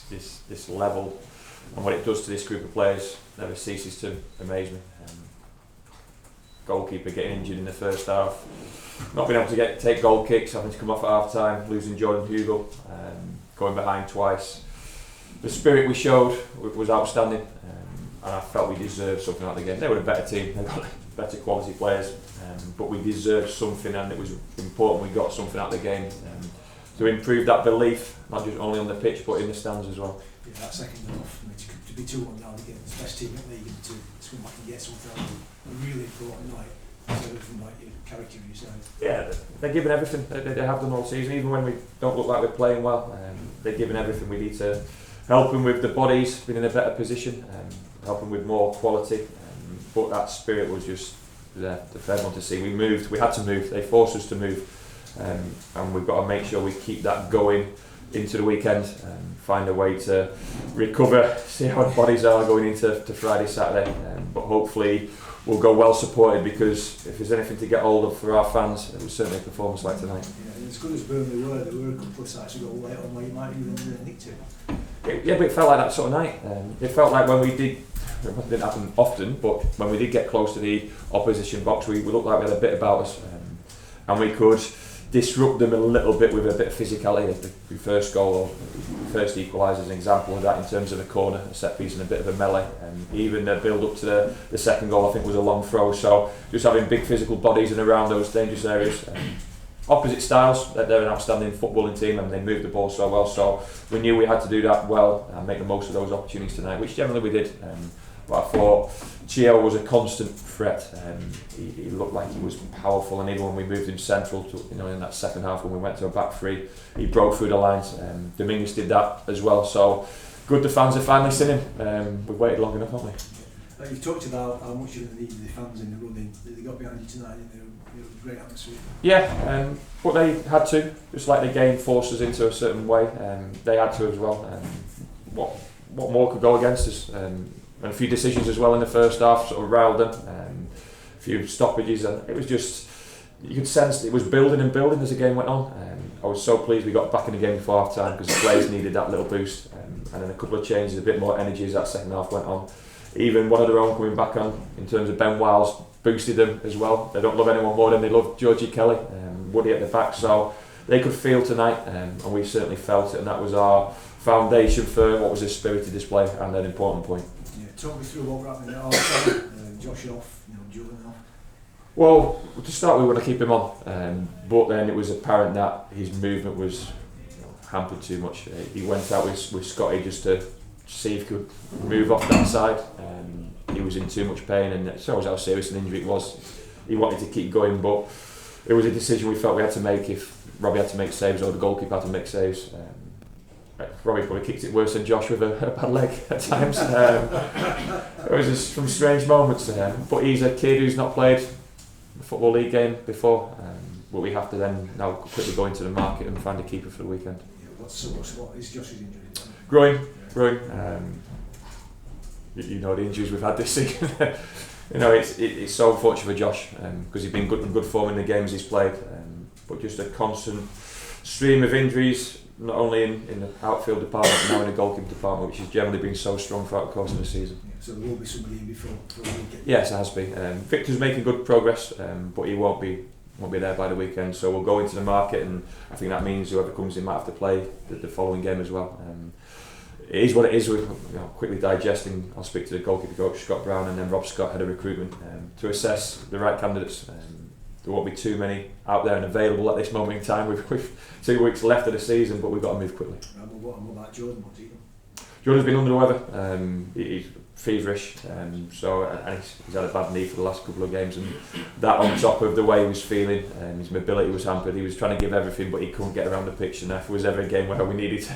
this level and what it does to this group of players never ceases to amaze me. Goalkeeper getting injured in the first half, not being able to take goal kicks, having to come off at half time, losing Jordan Hugo, going behind twice. The spirit we showed was outstanding, and I felt we deserved something out of the game. They were a better team, they got better quality players, but we deserved something, and it was important we got something out of the game to improve that belief, not just only on the pitch but in the stands as well. Yeah, that second half, to be 2-1 down against the best team in the league, and to come back and get something out of a really important night, from like your character of your side. Yeah, they're giving everything. They have done all season, even when we don't look like we're playing well. They're giving everything. We need to help them with the bodies, being in a better position, help them with more quality. But that spirit was just there for everyone to see. We moved. We had to move. They forced us to move, and we've got to make sure we keep that going into the weekend. Find a way to recover, see how our bodies are going into Friday, Saturday. But hopefully we'll go well supported, because if there's anything to get hold of for our fans, it was certainly a performance like tonight. Yeah, and as good as Burnley were, there were a couple of sides who got late on where you might even nick to. Yeah, but it felt like that sort of night. It felt like when we did, it didn't happen often, but when we did get close to the opposition box, we looked like we had a bit about us, and we could disrupt them a little bit with a bit of physicality. The first goal, or first equaliser, is an example of that in terms of a corner, a set piece and a bit of a melee. Even the build up to the second goal, I think, was a long throw. So just having big physical bodies and around those dangerous areas. Opposite styles, they're an outstanding footballing team, and they move the ball so well. So we knew we had to do that well and make the most of those opportunities tonight, which generally we did. But I thought Chio was a constant threat. He looked like he was powerful, and even when we moved him central, in that second half when we went to a back three, he broke through the lines. Dominguez did that as well. So good, the fans are finally seen him. We've waited long enough, haven't we? You've talked about how much you needed the fans in the running. They got behind you tonight, great atmosphere. Yeah, but they had to, just like the game forced us into a certain way. They had to as well. What more could go against us? And a few decisions as well in the first half sort of riled them. A few stoppages, and it was just, you could sense it was building and building as the game went on. I was so pleased we got back in the game before half time, because the players needed that little boost, and then a couple of changes, a bit more energy as that second half went on. Even one of their own coming back on, in terms of Ben Wiles, boosted them as well. They don't love anyone more than they love Georgie Kelly, Woody at the back, so they could feel tonight, and we certainly felt it, and that was our foundation for what was a spirited display and an important point. Yeah, talk me through what we're happening at half time. Josh off, Jordan off. Well, to start we want to keep him on, but then it was apparent that his movement was hampered too much. He went out with Scotty just to see if he could move off that side. He was in too much pain, and it shows how serious an injury it was. He wanted to keep going, but it was a decision we felt we had to make if Robbie had to make saves or the goalkeeper had to make saves. Robbie probably kicked it worse than Josh with a bad leg at times. It was just some strange moments to him, but he's a kid who's not played a Football League game before, but we have to then now quickly go into the market and find a keeper for the weekend. Yeah, what is Josh's injury? Groin. You know the injuries we've had this season. It's so unfortunate for Josh, because he's been in good form in the games he's played, but just a constant stream of injuries, not only in the outfield department but now in the goalkeeper department, which has generally been so strong throughout the course of the season. Yeah, so there will be somebody in before the weekend. Yes, it has been. Victor's making good progress, but he won't be there by the weekend, so we'll go into the market, and I think that means whoever comes in might have to play the following game as well. It is what it is. We're quickly digesting. I'll speak to the goalkeeper coach Scott Brown, and then Rob Scott, head of recruitment, to assess the right candidates. There won't be too many out there and available at this moment in time. We've 2 weeks left of the season, but we've got to move quickly. What about Jordan? What's he done? Jordan's been under the weather. He's feverish, and he's had a bad knee for the last couple of games, and that on top of the way he was feeling, his mobility was hampered. He was trying to give everything, but he couldn't get around the pitch, and if there was ever a game where we needed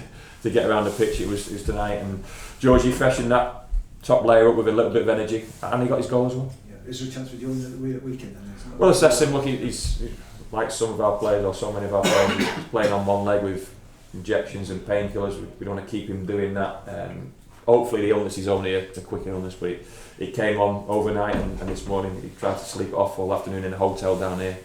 to get around the pitch, it was tonight. And Georgie freshened that top layer up with a little bit of energy, and he got his goal as well. Yeah. Is there a chance for Jordan at the weekend then? Well, assess him. Look, he's like some of our players, or so many of our players, he's playing on one leg with injections and painkillers. We don't want to keep him doing that. hopefully the illness is only a quick illness, but it came on overnight, and this morning he tried to sleep it off all afternoon in a hotel down here.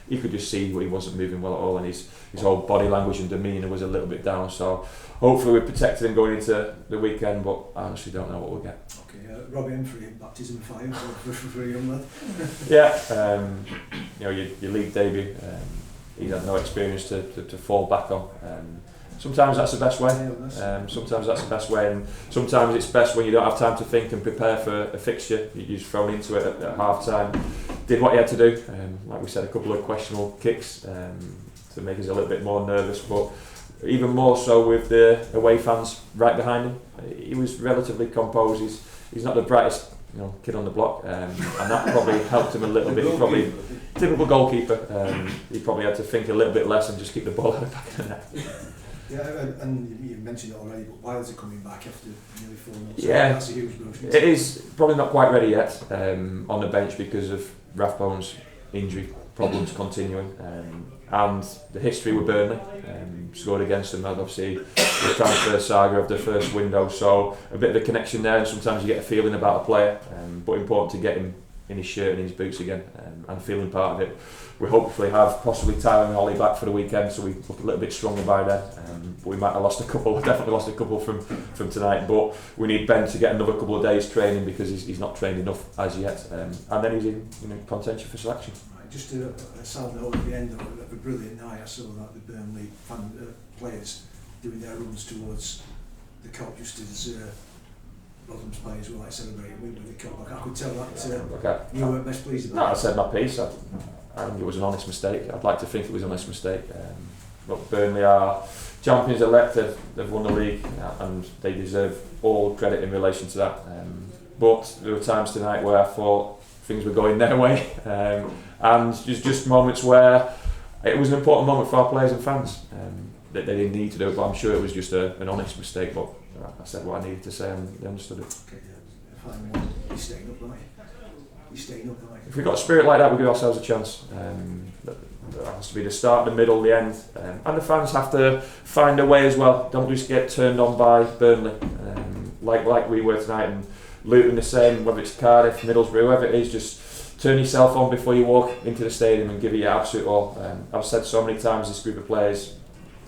He could just see he wasn't moving well at all, and his whole body language and demeanour was a little bit down. So hopefully we're protected him going into the weekend, but I honestly don't know what we'll get. Okay, Robbie Humphrey, baptism of fire for a young lad. Yeah, your league debut, he's had no experience to fall back on. Sometimes that's the best way. Sometimes that's the best way, and sometimes it's best when you don't have time to think and prepare for a fixture. You're just thrown into it at half time. Did what he had to do. Like we said, a couple of questionable kicks to make us a little bit more nervous, but even more so with the away fans right behind him. He was relatively composed. He's not the brightest kid on the block, and that probably helped him a little bit. He's probably typical goalkeeper. He probably had to think a little bit less and just keep the ball at the back of the net. Yeah, and you mentioned it already, but Wilds are coming back after nearly 4 months. Yeah, that's a huge boost. It is probably not quite ready yet on the bench because of Rathbone's injury problems continuing, and the history with Burnley. Scored against them, obviously the transfer saga of the first window, so a bit of a connection there, and sometimes you get a feeling about a player, but important to get him in his shirt and his boots again, and feeling part of it. We hopefully have possibly Tyler and Ollie back for the weekend, so we look a little bit stronger by then. We might have lost a couple, definitely lost a couple from tonight, but we need Ben to get another couple of days training because he's not trained enough as yet, and then he's in contention for selection. Right, just a sad note at the end of a brilliant night. I saw that the Burnley players doing their runs towards the cup just as Rotherham's players were celebrating with the cup. I could tell that you weren't best pleased about it. No, I said my piece. I think it was an honest mistake. I'd like to think it was an honest mistake. Look, Burnley are champions elect. They've won the league, and they deserve all credit in relation to that. But there were times tonight where I thought things were going their way, and just moments where it was an important moment for our players and fans. That they didn't need to do it, but I'm sure it was just an honest mistake. But I said what I needed to say, and they understood it. Okay, finally, you're staying up, aren't you? If we've got a spirit like that, we give ourselves a chance. There has to be the start, the middle, the end, and the fans have to find a way as well. Don't just get turned on by Burnley, like we were tonight, and Luton the same. Whether it's Cardiff, Middlesbrough, whoever it is, just turn yourself on before you walk into the stadium and give it your absolute all. I've said so many times, this group of players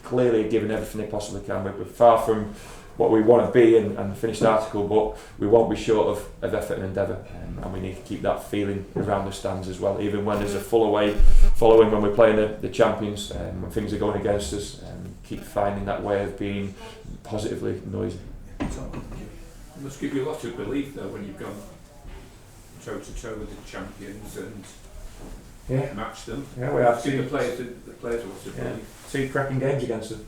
clearly giving everything they possibly can. We're far from what we want to be and finish the article, but we won't be short of effort and endeavour, and we need to keep that feeling around the stands as well, even when there's a full away following when we're playing the champions, when things are going against us, keep finding that way of being positively noisy. It must give you a lot of belief though when you've gone toe to toe with the champions and matched them. Yeah, we have the players also believe. 2 cracking games against them.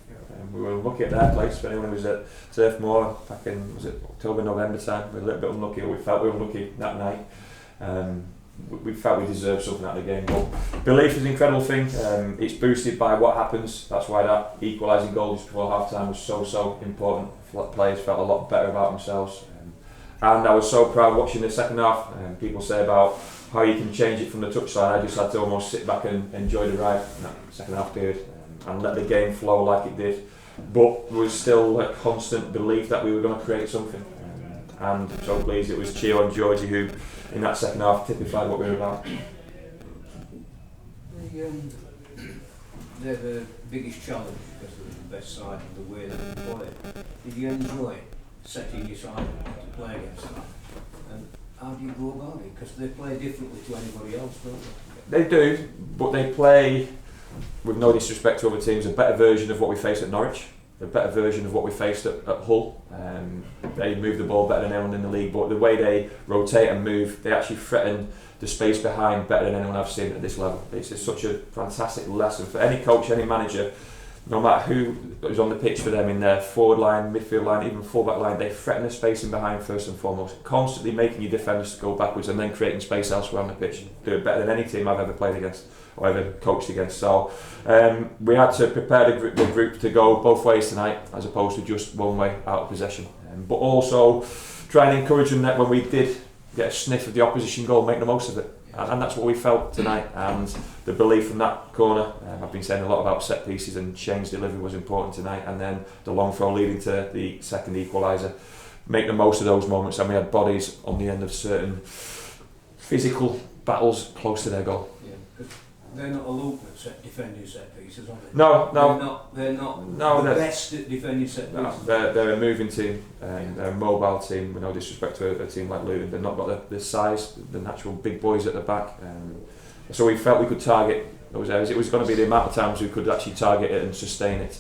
We were unlucky at their place. For anyone who was at Turf Moor back in October, November time, we were a little bit unlucky. We felt we were unlucky that night. We felt we deserved something out of the game. But belief is an incredible thing. It's boosted by what happens. That's why that equalising goal just before half time was so important. Players felt a lot better about themselves. And I was so proud watching the second half. People say about how you can change it from the touchline. I just had to almost sit back and enjoy the ride in that second half period and let the game flow like it did. But there was still a constant belief that we were going to create something. And so pleased it was Chio and Georgie who, in that second half, typified what we were about. They're the biggest challenge because they're the best side and the way that they play. Did you enjoy setting your side to play against that? And how do you go about it? Because they play differently to anybody else, don't they? They do, but they play, with no disrespect to other teams, a better version of what we faced at Norwich, a better version of what we faced at Hull. They move the ball better than anyone in the league, but the way they rotate and move, they actually threaten the space behind better than anyone I've seen at this level. It's just such a fantastic lesson for any coach, any manager, no matter who is on the pitch for them in their forward line, midfield line, even full-back line. They threaten the space in behind first and foremost, constantly making your defenders go backwards and then creating space elsewhere on the pitch. Do it better than any team I've ever played against or ever coached against. So we had to prepare the group to go both ways tonight as opposed to just one way out of possession, but also try and encourage them that when we did get a sniff of the opposition goal, make the most of it. And that's what we felt tonight, and the belief from that corner. I've been saying a lot about set pieces, and Shane's delivery was important tonight, and then the long throw leading to the second equaliser. make the most of those moments, and we had bodies on the end of certain physical battles close to their goal. Yeah, 'cause they're not a loop at defending set pieces, are they? No. They're not No, the they're- best at defending set No, pieces. they're a moving team, they're a mobile team, with no disrespect to a team like Luton. They've not got the size, the natural big boys at the back. So we felt we could target those areas. It was going to be the amount of times we could actually target it and sustain it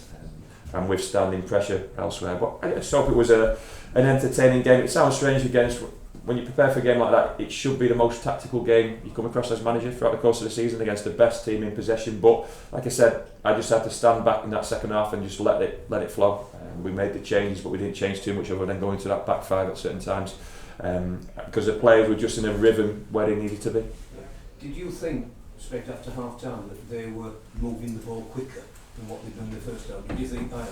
and withstanding pressure elsewhere. But I just hope it was an entertaining game. It sounds strange against when you prepare for a game like that, it should be the most tactical game you come across as manager throughout the course of the season against the best team in possession. But like I said, I just had to stand back in that second half and just let it flow. We made the changes, but we didn't change too much other than going to that back five at certain times, because the players were just in a rhythm where they needed to be. Did you think, straight after half time, that they were moving the ball quicker than what they'd done the first half? Did you think, they're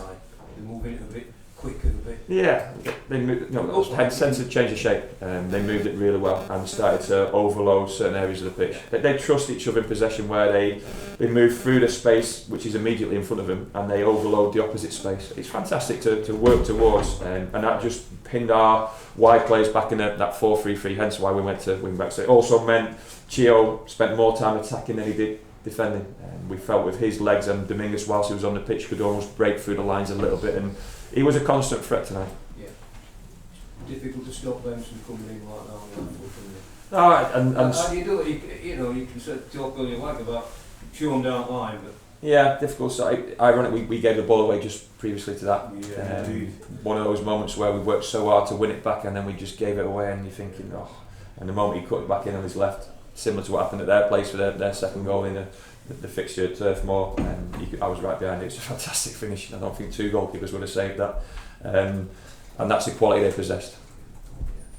moving it a bit quicker, a bit? Yeah, they moved, had sense of change of shape. They moved it really well and started to overload certain areas of the pitch. They trust each other in possession, where they move through the space which is immediately in front of them, and they overload the opposite space. It's fantastic to work towards, and that just pinned our wide players back in that 4-3-3, hence why we went to wing backs. It also meant Chio spent more time attacking than he did defending. We felt with his legs, and Dominguez, whilst he was on the pitch, could almost break through the lines a little bit, and he was a constant threat tonight. Yeah. Difficult to stop them from coming in like that on the left foot, isn't it? And How do you do it? You can sort of talk all you like about showing down line, but yeah, difficult. So ironically, we gave the ball away just previously to that. yeah, One of those moments where we worked so hard to win it back, and then we just gave it away, and you're thinking, oh. And the moment he cut it back in on his left, similar to what happened at their place for their second goal in the fixture at Turf Moor, I was right behind it. It's a fantastic finish. I don't think two goalkeepers would have saved that, and that's the quality they possessed.